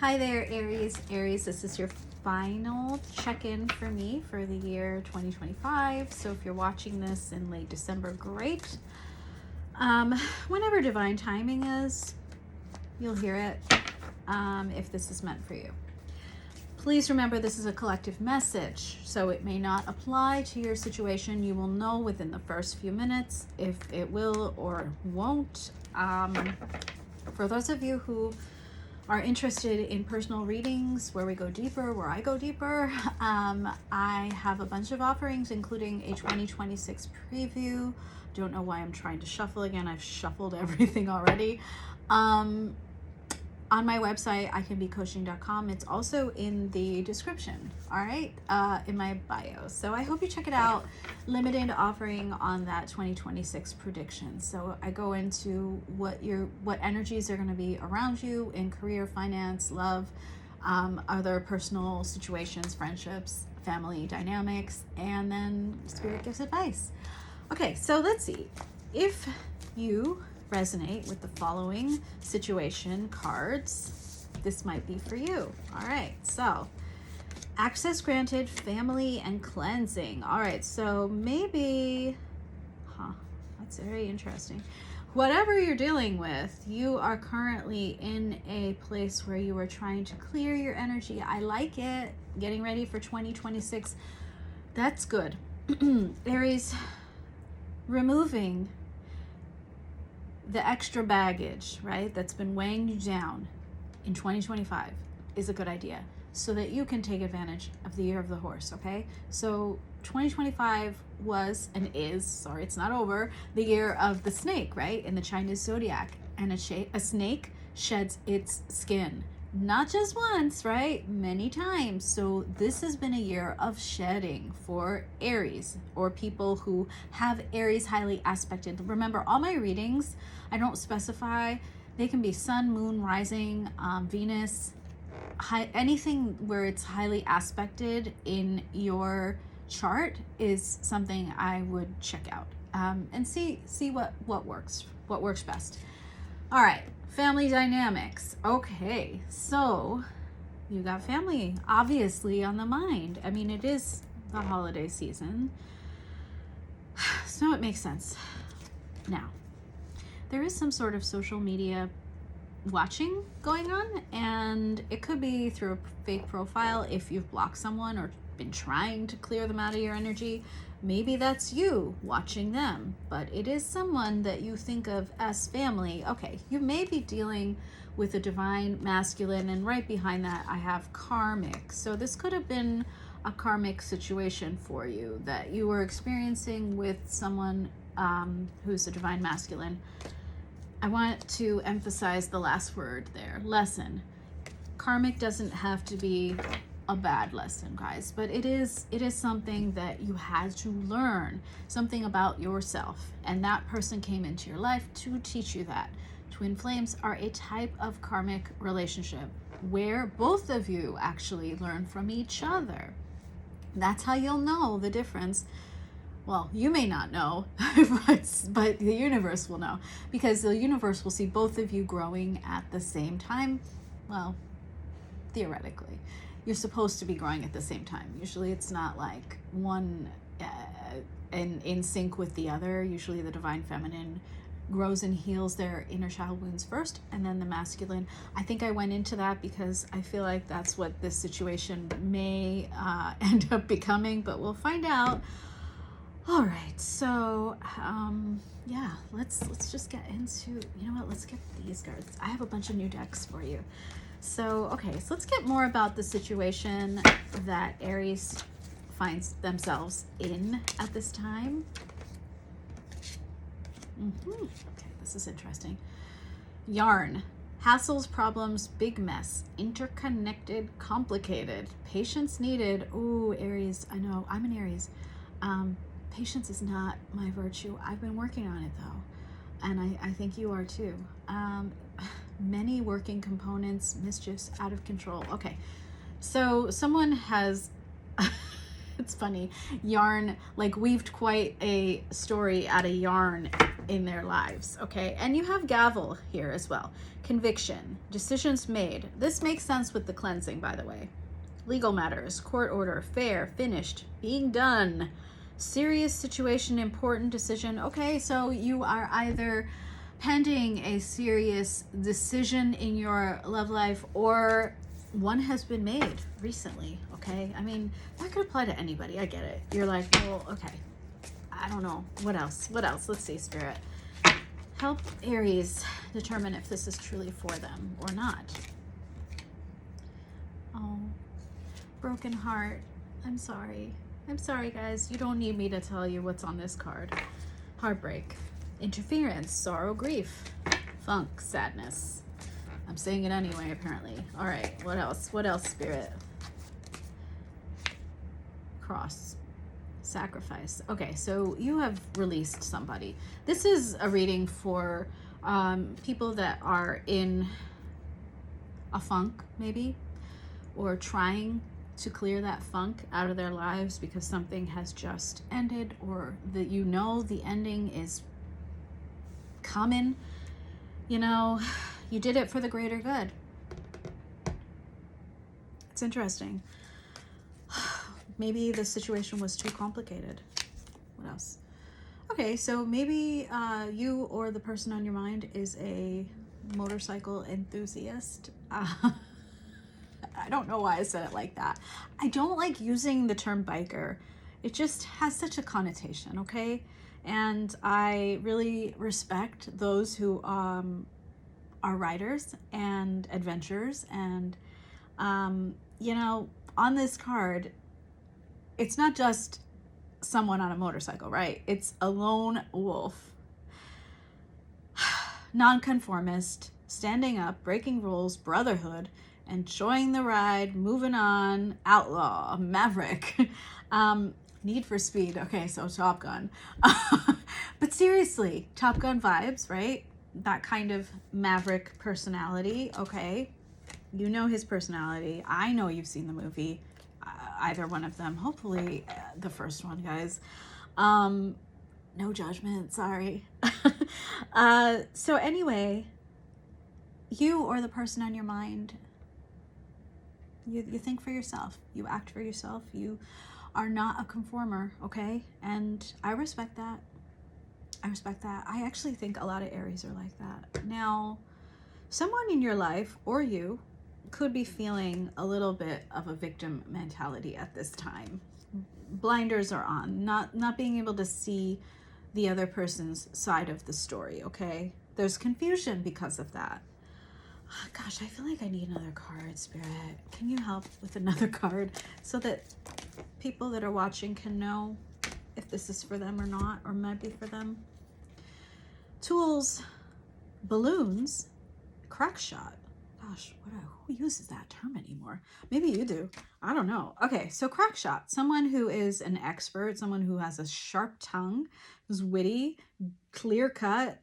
Hi there, Aries. Aries, this is your final check-in for me for the year 2025. So if you're watching this in late December, great. Whenever divine timing is, you'll hear it if this is meant for you. Please remember this is a collective message, so it may not apply to your situation. You will know within the first few minutes if it will or won't. For those of you who are interested in personal readings where we go deeper, where I go deeper, I have a bunch of offerings, including a 2026 preview. Don't know why I'm trying to shuffle again. I've shuffled everything already. On my website, icanbecoaching.com. It's also in the description, all right, in my bio. So I hope you check it out. Limited offering on that 2026 prediction. So I go into what energies are going to be around you in career, finance, love, other personal situations, friendships, family dynamics, and then spirit gives advice. Okay, so let's see. If you resonate with the following situation cards, this might be for you. All right, so access granted, family and cleansing. All right, so maybe, that's very interesting. Whatever you're dealing with, you are currently in a place where you are trying to clear your energy. I like it. Getting ready for 2026. That's good. Aries, removing the extra baggage, right, that's been weighing you down in 2025 is a good idea so that you can take advantage of the year of the horse, okay? So 2025 was and is, sorry, it's not over, the year of the snake, right, in the Chinese zodiac. And a snake sheds its skin. Not just once, right? Many times. So this has been a year of shedding for Aries or people who have Aries highly aspected. Remember, all my readings, I don't specify. They can be sun, moon, rising, Venus, anything where it's highly aspected in your chart is something I would check out and see what works best. All right. Family dynamics. Okay, so you got family obviously on the mind. I mean, it is the holiday season, so it makes sense. Now, there is some sort of social media watching going on, and it could be through a fake profile if you've blocked someone or been trying to clear them out of your energy. Maybe that's you watching them, but it is someone that you think of as family. Okay, you may be dealing with a divine masculine, and right behind that I have karmic. So this could have been a karmic situation for you that you were experiencing with someone who's a divine masculine. I want to emphasize the last word there, lesson. Karmic doesn't have to be a bad lesson, guys, but it is something that you had to learn, something about yourself, and that person came into your life to teach you that. Twin flames are a type of karmic relationship where both of you actually learn from each other. That's how you'll know the difference. Well, you may not know, but the universe will know, because the universe will see both of you growing at the same time. Well, theoretically, you're supposed to be growing at the same time. Usually it's not like one in sync with the other. Usually the divine feminine grows and heals their inner child wounds first, and then the masculine. I think I went into that because I feel like that's what this situation may end up becoming, but we'll find out. All right, so yeah, let's just get into, you know what, let's get these cards. I have a bunch of new decks for you. So, okay, so let's get more about the situation that Aries finds themselves in at this time. Okay, this is interesting. Yarn. Hassles, problems, big mess, interconnected, complicated, patience needed. Ooh, Aries, I know, I'm an Aries. Patience is not my virtue. I've been working on it though, and I think you are too. Many working components, mischiefs, out of control. Okay, so someone has, it's funny, yarn, like weaved quite a story out of yarn in their lives, okay? And you have gavel here as well. Conviction, decisions made. This makes sense with the cleansing, by the way. Legal matters, court order, fair, finished, being done. Serious situation, important decision. Okay, so you are either pending a serious decision in your love life, or one has been made recently, okay? I mean, that could apply to anybody. I get it. You're like, well, okay, I don't know. What else? Let's see, Spirit. Help Aries determine if this is truly for them or not. Oh, broken heart. I'm sorry, guys. You don't need me to tell you what's on this card. Heartbreak, interference, sorrow, grief, funk, sadness. I'm saying it anyway, apparently. All right, what else? Spirit? Cross, sacrifice. Okay, so you have released somebody. This is a reading for people that are in a funk, maybe, or trying to clear that funk out of their lives because something has just ended, or that the ending is coming. You did it for the greater good. It's interesting. Maybe the situation was too complicated. What else? Okay, so maybe you or the person on your mind is a motorcycle enthusiast. I don't know why I said it like that. I don't like using the term biker. It just has such a connotation, okay? And I really respect those who are riders and adventurers. And, on this card, it's not just someone on a motorcycle, right? It's a lone wolf, nonconformist, standing up, breaking rules, brotherhood, enjoying the ride, moving on, outlaw, maverick, Need for Speed. Okay, so Top Gun. But seriously, Top Gun vibes, right? That kind of maverick personality, okay? You know his personality. I know you've seen the movie. Either one of them. Hopefully the first one, guys. No judgment, sorry. So anyway, you or the person on your mind, you think for yourself. You act for yourself. You are not a conformer, okay? And I respect that. I actually think a lot of Aries are like that. Now, someone in your life, or you, could be feeling a little bit of a victim mentality at this time. Blinders are on, not being able to see the other person's side of the story, okay? There's confusion because of that. Gosh, I feel like I need another card, Spirit. Can you help with another card so that people that are watching can know if this is for them or not, or might be for them? Tools, balloons, crack shot. Gosh, who uses that term anymore? Maybe you do. I don't know. Okay, so crack shot. Someone who is an expert, someone who has a sharp tongue, who's witty, clear cut,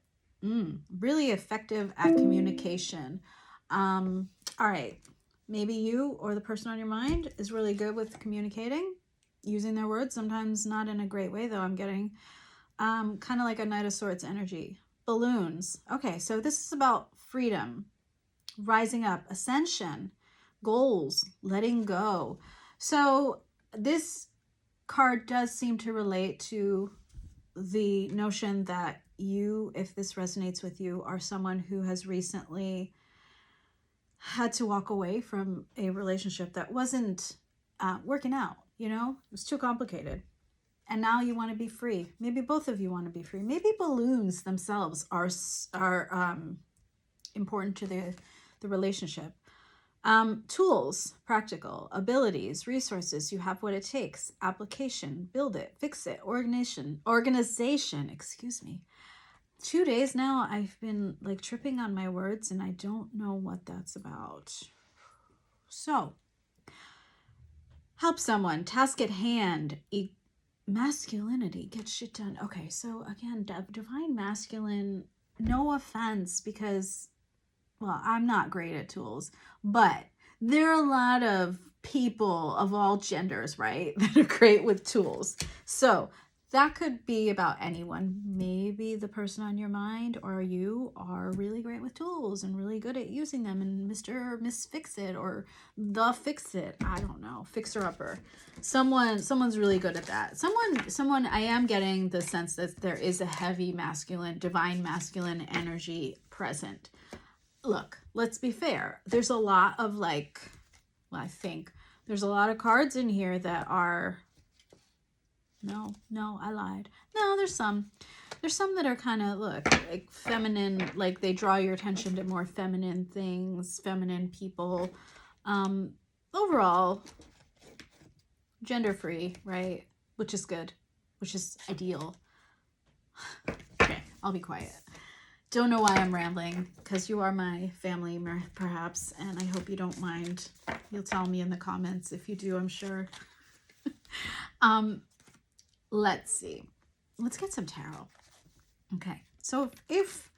really effective at communication. All right, maybe you or the person on your mind is really good with communicating, using their words, sometimes not in a great way, though. I'm getting kind of like a Knight of Swords energy. Balloons. Okay, so this is about freedom, rising up, ascension, goals, letting go. So this card does seem to relate to the notion that you, if this resonates with you, are someone who has recently had to walk away from a relationship that wasn't working out, it was too complicated. And now you want to be free. Maybe both of you want to be free. Maybe balloons themselves are important to the relationship. Tools, practical, abilities, resources. You have what it takes. Application, build it, fix it, organization, excuse me. 2 days now, I've been like tripping on my words and I don't know what that's about. So, help someone, task at hand, masculinity, get shit done. Okay, so again, divine masculine, no offense, because, well, I'm not great at tools, but there are a lot of people of all genders, right, that are great with tools. So that could be about anyone. Maybe the person on your mind or you are really great with tools and really good at using them, and Mr. or Miss Fix-It or the Fix-It, I don't know, fixer-upper. Someone's really good at that. Someone, I am getting the sense that there is a heavy masculine, divine masculine energy present. Look, let's be fair. There's a lot of like, well, I think there's a lot of cards in here that are, no, I lied. No, there's some that are kind of, look, like feminine, like they draw your attention to more feminine things, feminine people. Overall, gender free, right? Which is good, which is ideal. Okay, I'll be quiet. Don't know why I'm rambling, because you are my family, perhaps, and I hope you don't mind. You'll tell me in the comments if you do, I'm sure. Let's see. Let's get some tarot. Okay, so if,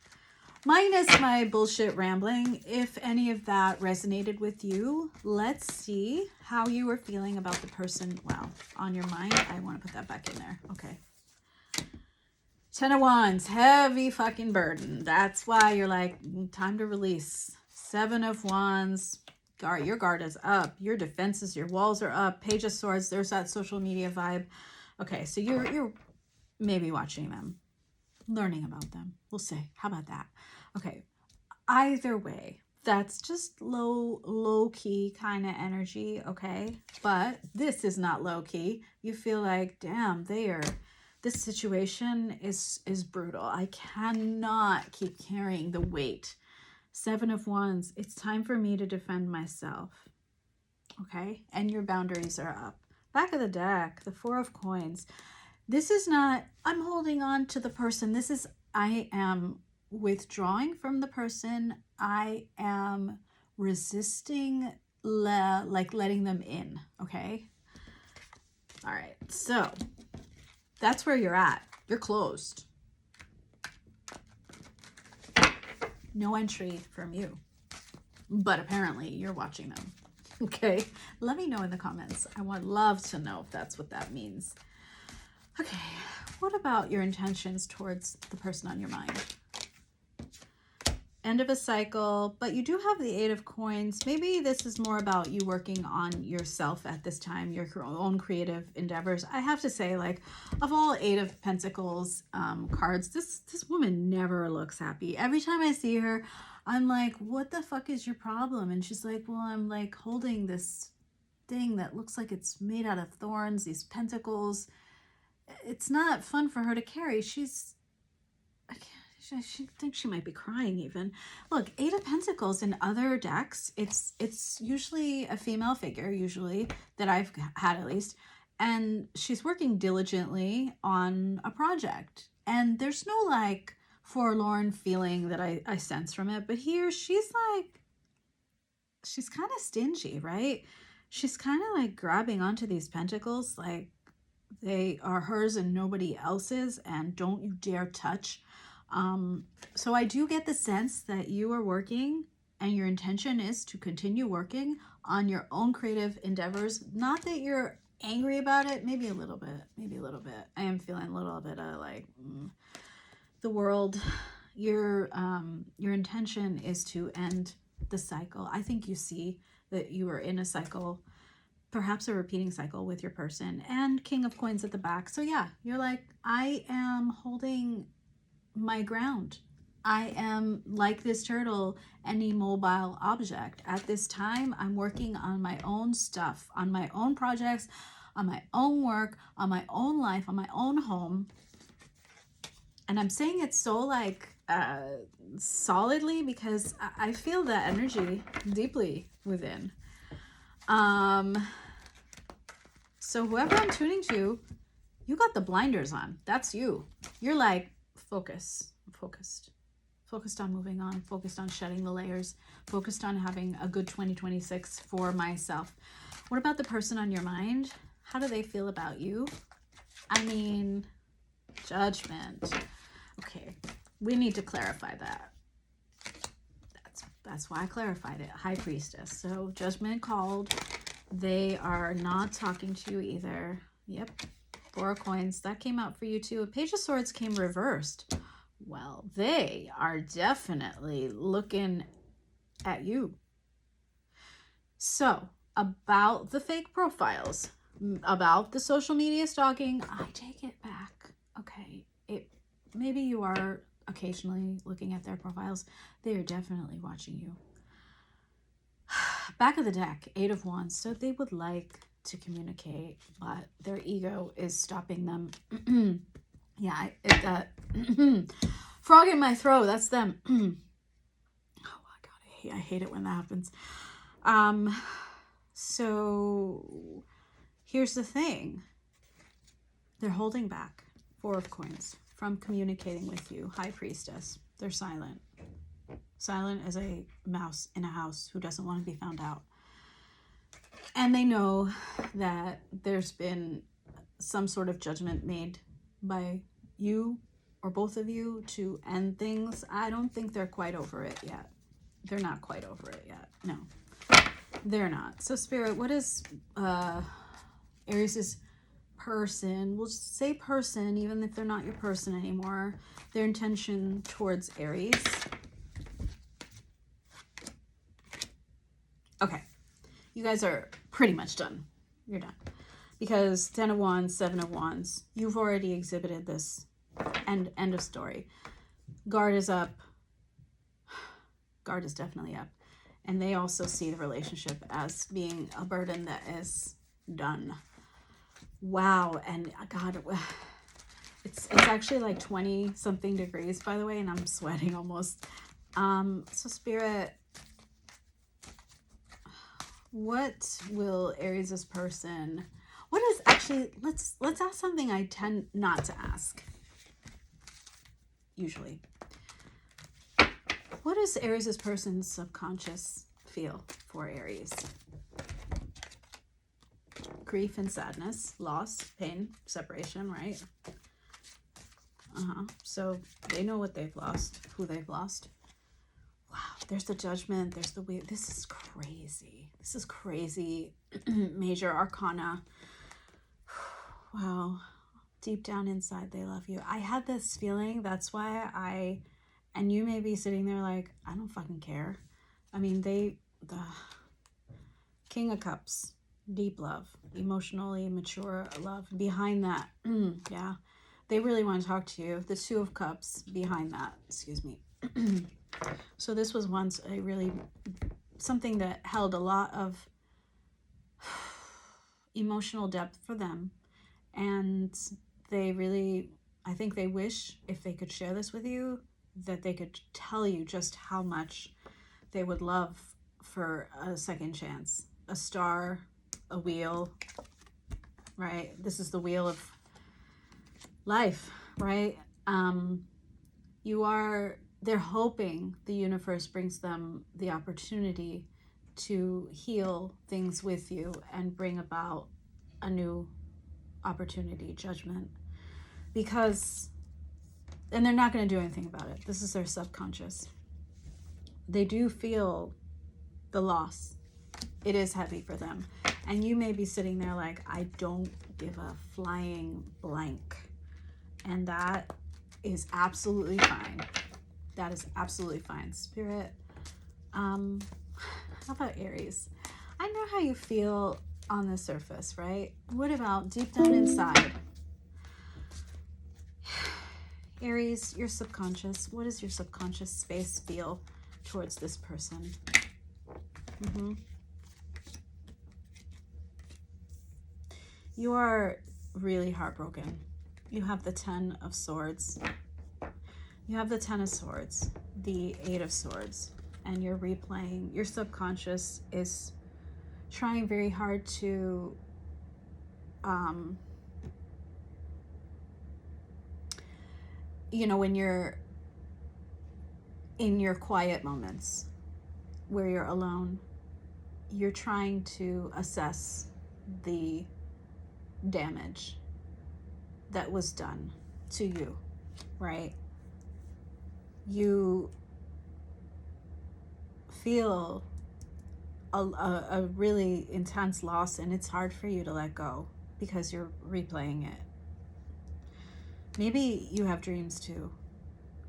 minus my bullshit rambling, if any of that resonated with you, let's see how you were feeling about the person, well, on your mind. I want to put that back in there. Okay. 10 of Wands, heavy fucking burden. That's why you're like, time to release. 7 of Wands, guard, your guard is up. Your defenses, your walls are up. Page of Swords, there's that social media vibe. Okay, so you're maybe watching them, learning about them. We'll say, how about that? Okay, either way, that's just low key kind of energy, okay? But this is not low key. You feel like, damn, this situation is brutal. I cannot keep carrying the weight. 7 of Wands, it's time for me to defend myself, okay? And your boundaries are up. Back of the deck, the 4 of Coins. This is not, I'm holding on to the person. This is, I am withdrawing from the person. I am resisting, like letting them in, okay? All right, so that's where you're at. You're closed. No entry from you. But apparently you're watching them. Okay, let me know in the comments. I would love to know if that's what that means. Okay, what about your intentions towards the person on your mind? End of a cycle, but you do have the 8 of Coins. Maybe this is more about you working on yourself at this time, your own creative endeavors. I have to say, like, of all 8 of Pentacles cards, this woman never looks happy. Every time I see her, I'm like, what the fuck is your problem? And she's like, well, I'm like holding this thing that looks like it's made out of thorns, these pentacles. It's not fun for her to carry. She thinks she might be crying even. Look, 8 of Pentacles in other decks, it's usually a female figure, usually, that I've had at least. And she's working diligently on a project. And there's no like forlorn feeling that I sense from it. But here she's like, she's kind of stingy, right? She's kind of like grabbing onto these pentacles like they are hers and nobody else's, and don't you dare touch. So I do get the sense that you are working and your intention is to continue working on your own creative endeavors. Not that you're angry about it, maybe a little bit. I am feeling a little bit of like, the world, your intention is to end the cycle. I think you see that you are in a cycle, perhaps a repeating cycle with your person, and King of Coins at the back. So yeah, you're like, I am holding my ground. I am like this turtle, an immobile object. At this time, I'm working on my own stuff, on my own projects, on my own work, on my own life, on my own home. And I'm saying it so like solidly because I feel that energy deeply within. So whoever I'm tuning to, you got the blinders on. That's you. You're like, focused on moving on, focused on shedding the layers, focused on having a good 2026 for myself. What about the person on your mind? How do they feel about you? I mean, Judgment. Okay, we need to clarify that. That's why I clarified it. High Priestess. So Judgment called. They are not talking to you either. Yep. Four of Coins. That came out for you too. A Page of Swords came reversed. Well, they are definitely looking at you. So, about the fake profiles, about the social media stalking, I take it back. Okay, maybe you are occasionally looking at their profiles. They are definitely watching you. Back of the deck, Eight of Wands. So they would like to communicate, but their ego is stopping them. Yeah, frog in my throat, that's them. Oh my God, I hate it when that happens. So here's the thing. They're holding back. Four of Coins from communicating with you. High Priestess. They're silent. Silent as a mouse in a house who doesn't want to be found out. And they know that there's been some sort of judgment made by you or both of you to end things. I don't think they're quite over it yet. They're not quite over it yet. No, they're not. So Spirit, what is Aries' person? We'll just say person, even if they're not your person anymore. Their intention towards Aries. Okay. You guys are pretty much done. You're done. Because 10 of Wands, 7 of Wands, you've already exhibited this. End of story. Guard is up. Guard is definitely up. And they also see the relationship as being a burden that is done. Wow. And God, it's actually like 20 something degrees, by the way, and I'm sweating almost. So Spirit, what will Aries' person, what is actually, let's ask something I tend not to ask usually. What does Aries' person's subconscious feel for Aries? Grief and sadness, loss, pain, separation, right? So they know what they've lost, who they've lost. Wow, there's the Judgment, there's the Wheel. This is crazy. This is crazy. Major Arcana. Wow. Deep down inside, they love you. I had this feeling, that's why and you may be sitting there like, I don't fucking care. I mean, the King of Cups, deep love, emotionally mature love. Behind that, yeah, they really want to talk to you. The Two of Cups behind that, excuse me. So this was once something that held a lot of emotional depth for them. And they really, I think they wish if they could share this with you, that they could tell you just how much they would love for a second chance. A star, a wheel, right? This is the wheel of life, right? They're hoping the universe brings them the opportunity to heal things with you and bring about a new opportunity, judgment. And they're not going to do anything about it. This is their subconscious. They do feel the loss. It is heavy for them. And you may be sitting there like, I don't give a flying blank. And that is absolutely fine. That is absolutely fine. Spirit, how about Aries? I know how you feel on the surface, right? What about deep down inside? Aries, your subconscious. What does your subconscious space feel towards this person? You are really heartbroken. You have the 10 of Swords. You have the 10 of Swords, the 8 of Swords, and you're replaying. Your subconscious is trying very hard to when you're in your quiet moments where you're alone, you're trying to assess the damage that was done to you, right? You feel a really intense loss, and it's hard for you to let go because you're replaying it. Maybe you have dreams too,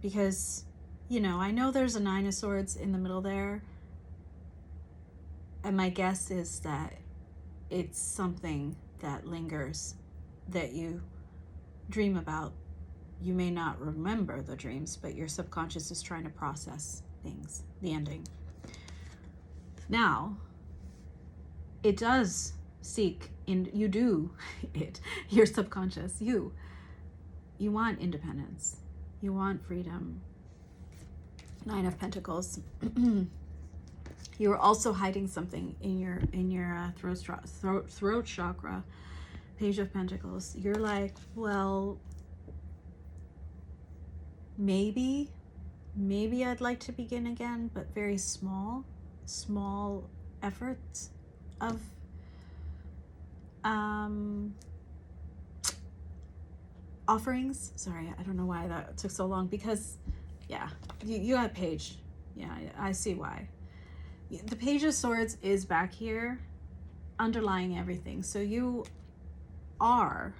because, you know, I know there's a Nine of Swords in the middle there, and my guess is that it's something that lingers, that you dream about. You may not remember the dreams, but your subconscious is trying to process things, the ending. Now, it does seek, you do it, your subconscious, you want independence, you want freedom. Nine of Pentacles. You are also hiding something in your throat chakra. Page of Pentacles. You're like, well, maybe I'd like to begin again, but very small efforts of offerings. Sorry, I don't know why that took so long, because yeah, you got Page. Yeah, I see why. The Page of Swords is back here underlying everything. So you are,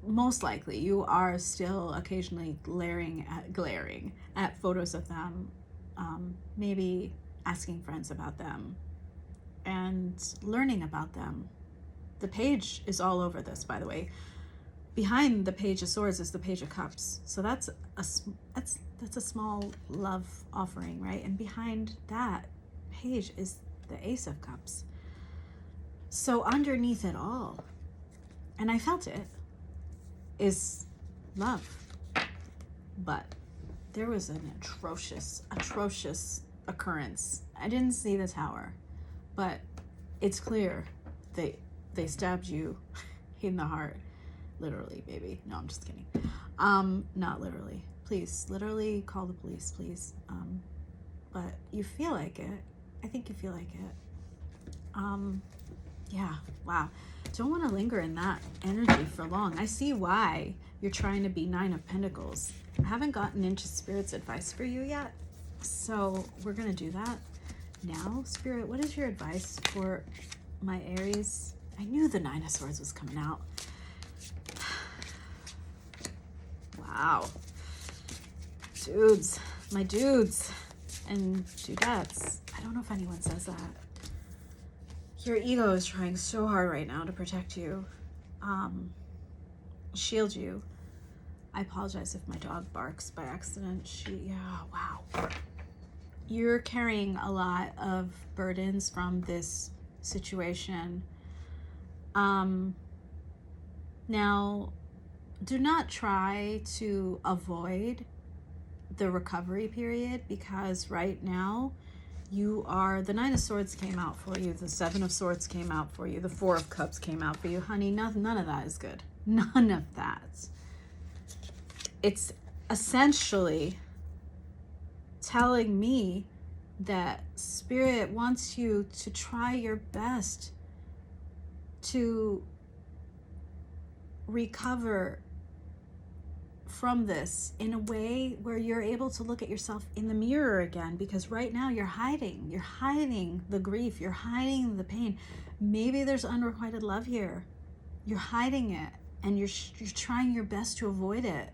most likely, you are still occasionally glaring at photos of them, maybe asking friends about them and learning about them. The Page is all over this, by the way. Behind the Page of Swords is the Page of Cups. So that's a small love offering, right? And behind that page is the Ace of Cups. So underneath it all, and I felt it, is love. But there was an atrocious occurrence. I didn't see the tower, but it's clear they stabbed you in the heart. Literally, baby. No, I'm just kidding. Not literally. Please, literally call the police, please. But you feel like it. I think you feel like it. Yeah, wow. Don't want to linger in that energy for long. I see why you're trying to be Nine of Pentacles. I haven't gotten into Spirit's advice for you yet, so we're going to do that now. Spirit, what is your advice for my Aries? I knew the Nine of Swords was coming out. Wow. Dudes, my dudes and dudettes. I don't know if anyone says that. Your ego is trying so hard right now to protect you, shield you. I apologize if my dog barks by accident. Wow. You're carrying a lot of burdens from this situation. Now, do not try to avoid the recovery period, because right now you are, the Nine of Swords came out for you, the Seven of Swords came out for you, the Four of Cups came out for you. Honey, none of that is good. None of that. It's essentially telling me that Spirit wants you to try your best to recover from this in a way where you're able to look at yourself in the mirror again, because right now you're hiding the grief, you're hiding the pain. Maybe there's unrequited love here. You're hiding it, and you're trying your best to avoid it,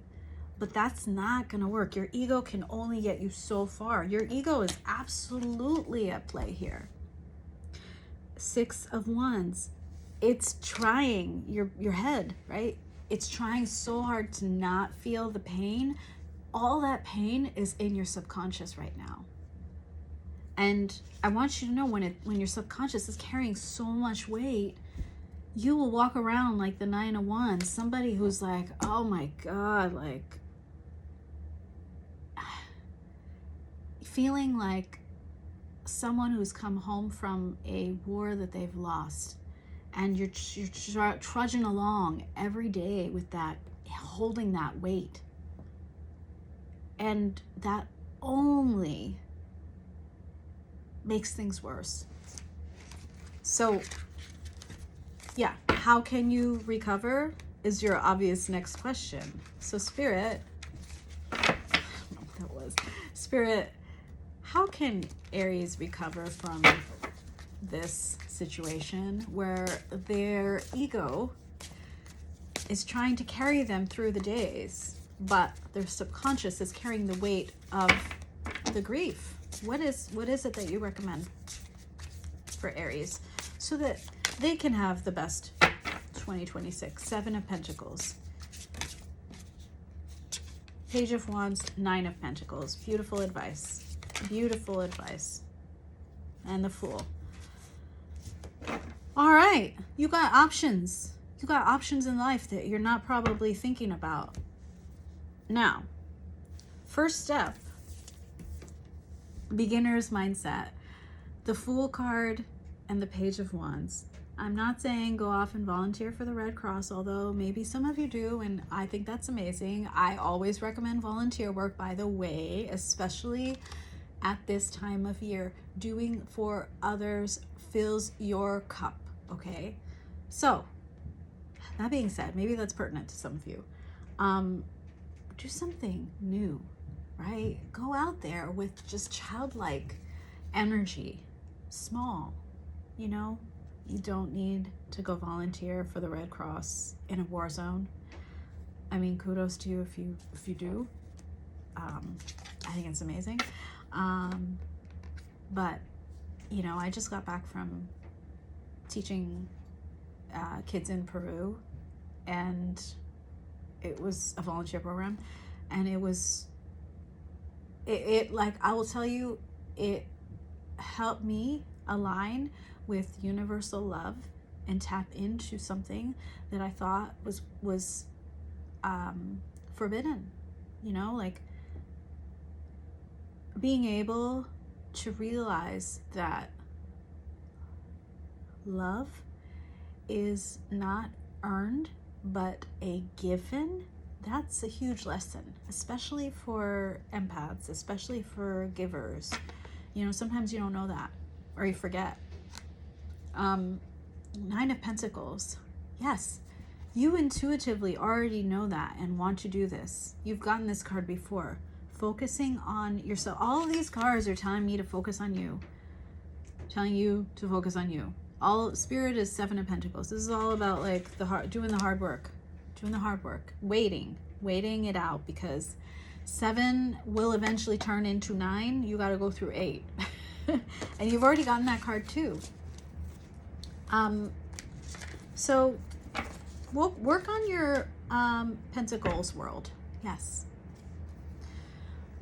but that's not gonna work. Your ego can only get you so far. Your ego is absolutely at play here. Six of Wands. It's trying your head, right? It's trying so hard to not feel the pain. All that pain is in your subconscious right now. And I want you to know, when your subconscious is carrying so much weight, you will walk around like the Nine of Wands, somebody who's like, oh my God, like feeling like someone who's come home from a war that they've lost. And you're trudging along every day with that, holding that weight. And that only makes things worse. So, yeah, how can you recover is your obvious next question. So, Spirit, Spirit, how can Aries recover from this situation where their ego is trying to carry them through the days, but their subconscious is carrying the weight of the grief. What is it that you recommend for Aries so that they can have the best 2026? 7 of Pentacles, Page of Wands, 9 of Pentacles. Beautiful advice. Beautiful advice. And the Fool. All right. You got options. You got options in life that you're not probably thinking about. Now, first step, beginner's mindset. The Fool card and the Page of Wands. I'm not saying go off and volunteer for the Red Cross, although maybe some of you do, and I think that's amazing. I always recommend volunteer work, by the way, especially at this time of year. Doing for others fills your cup, okay? So, that being said, maybe that's pertinent to some of you. Do something new, right? Go out there with just childlike energy, small, you know? You don't need to go volunteer for the Red Cross in a war zone. I mean, kudos to you if you do. I think it's amazing. But, you know, I just got back from teaching kids in Peru, and it was a volunteer program, and it like, I will tell you, it helped me align with universal love and tap into something that I thought was forbidden, you know, like being able to realize that love is not earned but a given. That's a huge lesson, especially for empaths, especially for givers. You know, sometimes you don't know that, or you forget. 9 of Pentacles. Yes, you intuitively already know that and want to do this. You've gotten this card before. Focusing on yourself. All of these cards are telling me to focus on you. Telling you to focus on you. All Spirit is 7 of Pentacles. This is all about like doing the hard work. Doing the hard work. Waiting it out, because 7 will eventually turn into 9. You got to go through 8. And you've already gotten that card too. So we'll work on your Pentacles world. Yes.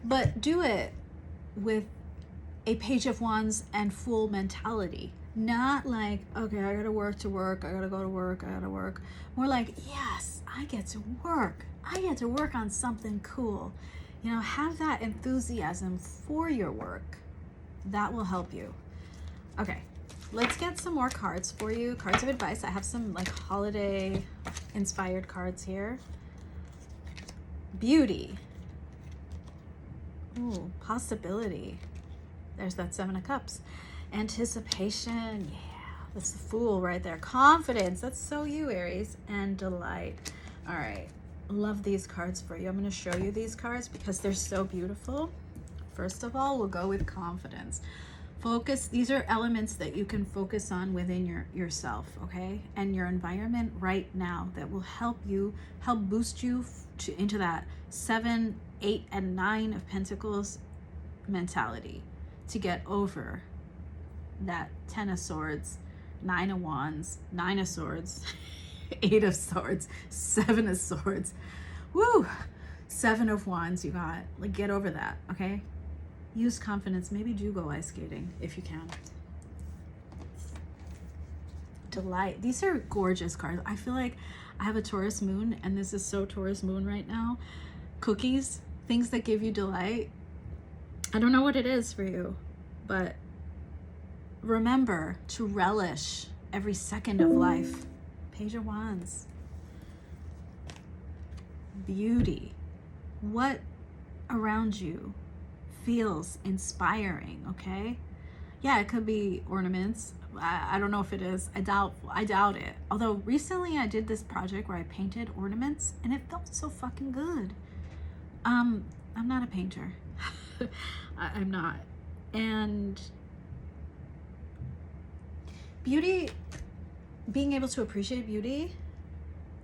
But do it with a Page of Wands and Fool mentality. Not like, okay, I gotta work to work, I gotta go to work, I gotta work. More like, yes, I get to work. I get to work on something cool. You know, have that enthusiasm for your work. That will help you. Okay, let's get some more cards for you. Cards of advice. I have some like holiday inspired cards here. Beauty. Ooh, possibility. There's that 7 of Cups. Anticipation. Yeah, that's the Fool right there. Confidence. That's so you, Aries. And delight. All right. Love these cards for you. I'm going to show you these cards because they're so beautiful. First of all, we'll go with confidence. Focus. These are elements that you can focus on within yourself, okay? And your environment right now that will help boost you into that 7, 8, and 9 of Pentacles mentality to get over that 10 of Swords, 9 of Wands, 9 of Swords, 8 of Swords, 7 of Swords. Woo! 7 of Wands, you got. Like, get over that, okay? Use confidence. Maybe do go ice skating if you can. Delight. These are gorgeous cards. I feel like I have a Taurus moon, and this is so Taurus moon right now. Cookies, things that give you delight. I don't know what it is for you, but remember to relish every second of life. Page of Wands. Beauty. What around you feels inspiring, okay? Yeah, it could be ornaments. I don't know if it is. I doubt it. Although recently I did this project where I painted ornaments and it felt so fucking good. I'm not a painter. I'm not. And beauty, being able to appreciate beauty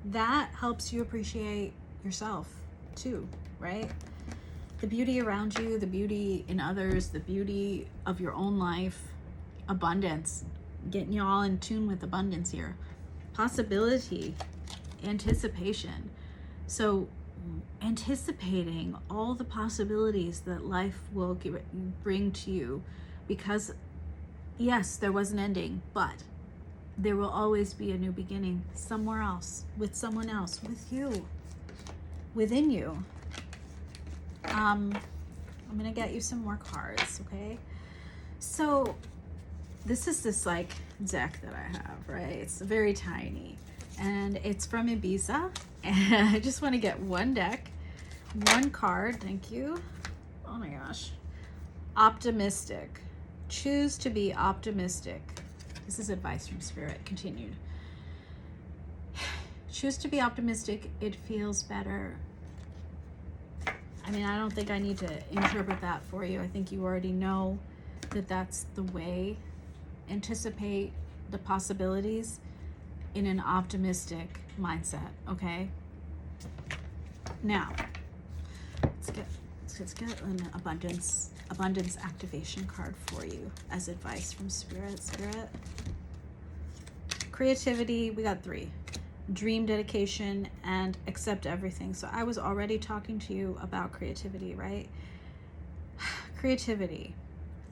that helps you appreciate yourself too, right? The beauty around you, the beauty in others, the beauty of your own life, abundance, getting you all in tune with abundance here, possibility, anticipation. So anticipating all the possibilities that life will bring to you, because yes, there was an ending, but there will always be a new beginning somewhere else, with someone else, with you, within you. I'm gonna get you some more cards, okay? So this is this like deck that I have, right? It's very tiny and it's from Ibiza, and I just want to get one deck, one card. Thank you. Oh my gosh. Optimistic. Choose to be optimistic. This is advice from Spirit. Continued. Choose to be optimistic. It feels better. I mean, I don't think I need to interpret that for you. I think you already know that that's the way. Anticipate the possibilities in an optimistic mindset, okay? Now, let's get an abundance activation card for you as advice from Spirit. Creativity, we got 3. Dream, dedication, and accept everything. So I was already talking to you about creativity, right? Creativity.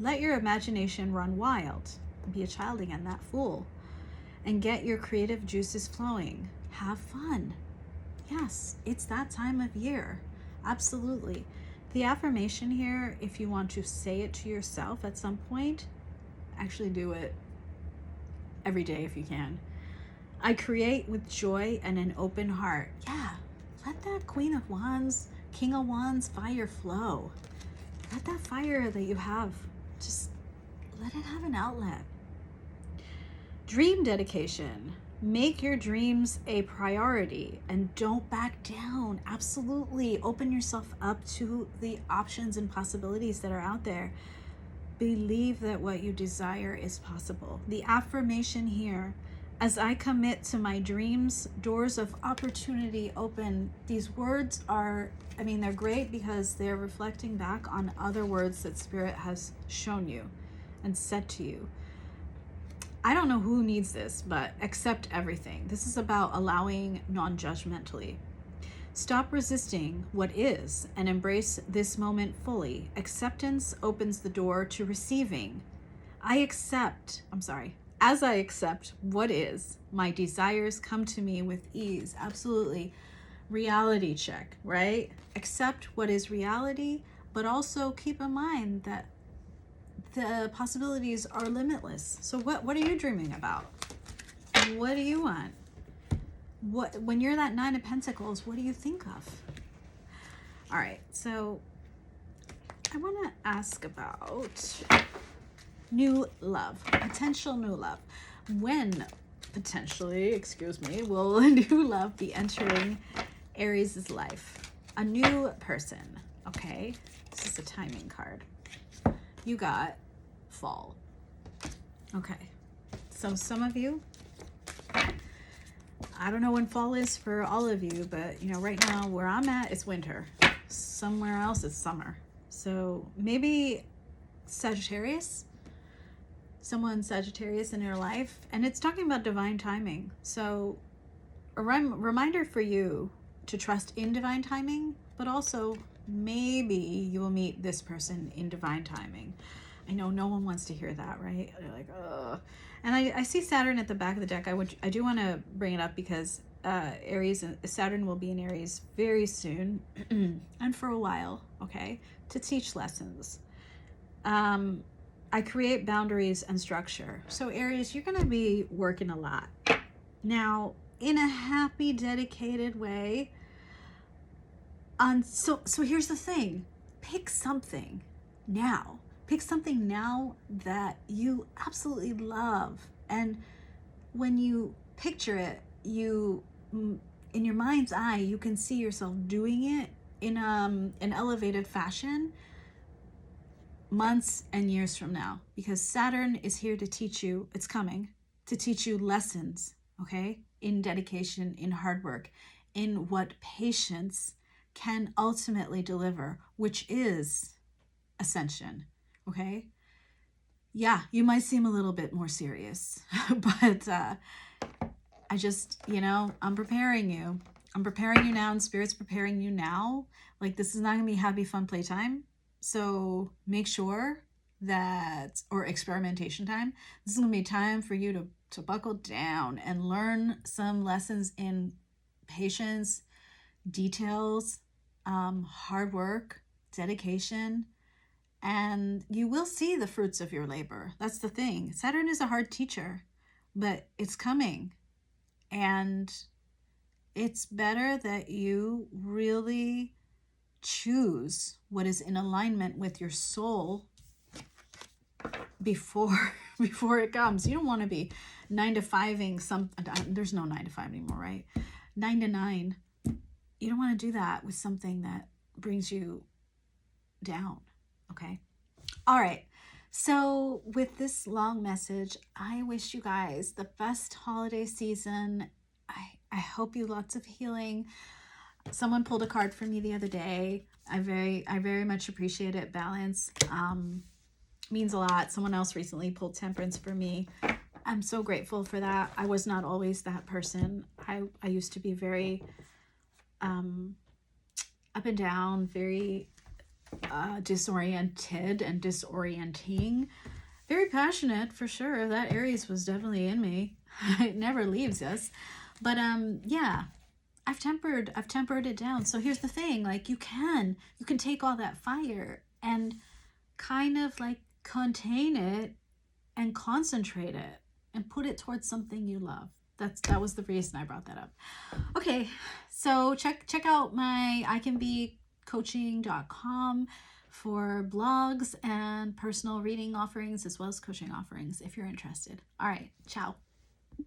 Let your imagination run wild. Be a child again, that fool. And get your creative juices flowing. Have fun. Yes, it's that time of year. Absolutely. The affirmation here, if you want to say it to yourself at some point, actually do it every day if you can. I create with joy and an open heart. Yeah, let that Queen of Wands, King of Wands fire flow. Let that fire that you have, just let it have an outlet. Dream dedication. Make your dreams a priority and don't back down. Absolutely. Open yourself up to the options and possibilities that are out there. Believe that what you desire is possible. The affirmation here, as I commit to my dreams, doors of opportunity open. These words are, I mean, they're great because they're reflecting back on other words that Spirit has shown you and said to you. I don't know who needs this, but accept everything. This is about allowing non-judgmentally. Stop resisting what is and embrace this moment fully. Acceptance opens the door to receiving. As I accept what is, my desires come to me with ease. Absolutely. Reality check, right? Accept what is reality, but also keep in mind that the possibilities are limitless. So what are you dreaming about? What do you want? When you're that 9 of Pentacles, what do you think of? All right, so I want to ask about new love, potential new love. When potentially, will new love be entering Aries' life? A new person, okay? This is a timing card. You got fall. Okay, so some of you, I don't know when fall is for all of you, but you know, right now where I'm at, it's winter. Somewhere else, it's summer. So maybe Sagittarius, someone Sagittarius in your life, and it's talking about divine timing. So a reminder for you to trust in divine timing, but also maybe you will meet this person in divine timing. I know no one wants to hear that, right? They're like, ugh. And I see Saturn at the back of the deck. I do want to bring it up because Saturn will be in Aries very soon and for a while, okay, to teach lessons. I create boundaries and structure. So Aries, you're going to be working a lot. Now, in a happy, dedicated way. So here's the thing. Pick something now. Pick something now that you absolutely love. And when you picture it, in your mind's eye, you can see yourself doing it in an elevated fashion months and years from now, because Saturn is here to teach you, it's coming to teach you lessons, okay? in dedication, in hard work, in what patience can ultimately deliver, which is ascension. Okay? Yeah, you might seem a little bit more serious, but I just, I'm preparing you. I'm preparing you now, and Spirit's preparing you now. Like, this is not going to be happy, fun playtime. So make sure that, or experimentation time, this is going to be time for you to buckle down and learn some lessons in patience, details, hard work, dedication, and you will see the fruits of your labor. That's the thing. Saturn is a hard teacher, but it's coming. And it's better that you really choose what is in alignment with your soul before it comes. You don't want to be 9 to 5ing some. There's no 9 to 5 anymore, right? 9 to 9. You don't want to do that with something that brings you down. Okay. All right. So with this long message, I wish you guys the best holiday season. I hope you lots of healing. Someone pulled a card for me the other day. I very much appreciate it. Balance means a lot. Someone else recently pulled temperance for me. I'm so grateful for that. I was not always that person. I used to be very up and down, very disoriented and disorienting. Very passionate for sure. That Aries was definitely in me. It never leaves us. But yeah, I've tempered it down. So here's the thing, like you can take all that fire and kind of like contain it and concentrate it and put it towards something you love. That was the reason I brought that up. Okay, so check out my icanbecoaching.com for blogs and personal reading offerings as well as coaching offerings if you're interested. All right, ciao.